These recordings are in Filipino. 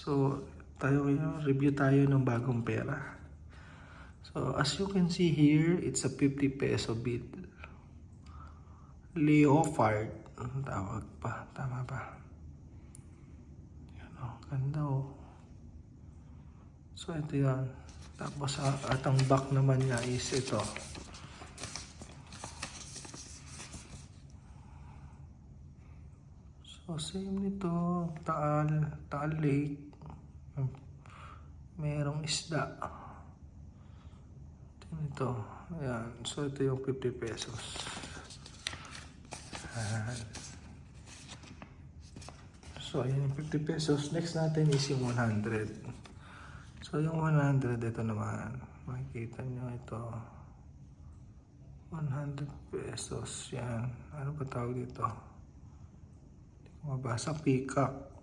So, review tayo ng bagong pera. So, as you can see here, it's a 50 peso bill. Leopard. Ang tawag pa. Tama ba? Yan o. Ganda o. So, ito yan. Tapos, at ang back naman niya is ito. So, same nito. Taal Lake. Merong isda. Ito. Ayan. So, ito yung 50 pesos. Ayan. So, ayan yung 50 pesos. Next natin is yung 100. So, yung 100, ito naman. Makikita nyo ito. 100 pesos. Yan. Ano ba tawag dito? Hindi ko mabasa. Peacock.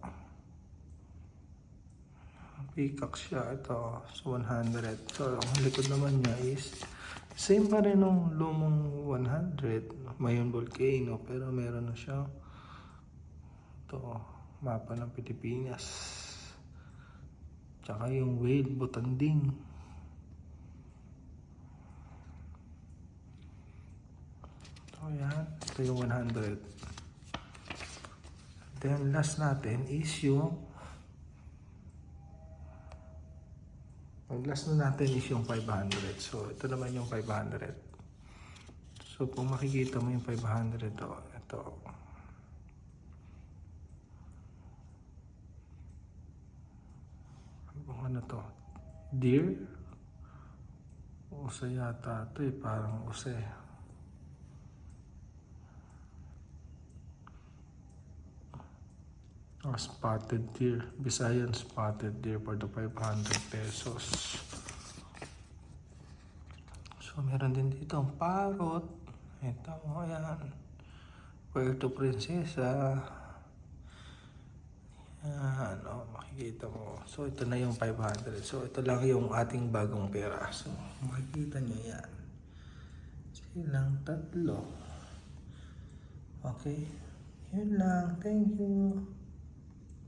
Peacock siya. Ito. So, 100. So, ang likod naman niya is same pa rin ng lumang 100. Mayon Volcano. Pero meron na siya. Ito. Mapa ng Pilipinas. Tsaka yung whale. Butanding. So, yan. Ito yung 100. Then, last natin is yung ang last na natin is yung 500. So, ito naman yung 500. So, kung makikita mo yung 500, ito. Ano to? Deer? Use yata ito eh. Parang use. Spotted deer. Visayan spotted deer for the 500 pesos. So, meron din dito ang parrot. Ito mo yan. Puerto Princesa. Yan. O, makikita mo. So, ito na yung 500. So, ito lang yung ating bagong pera. So, makikita nyo yan. Silang tatlo. Okay. Yun lang. Thank you.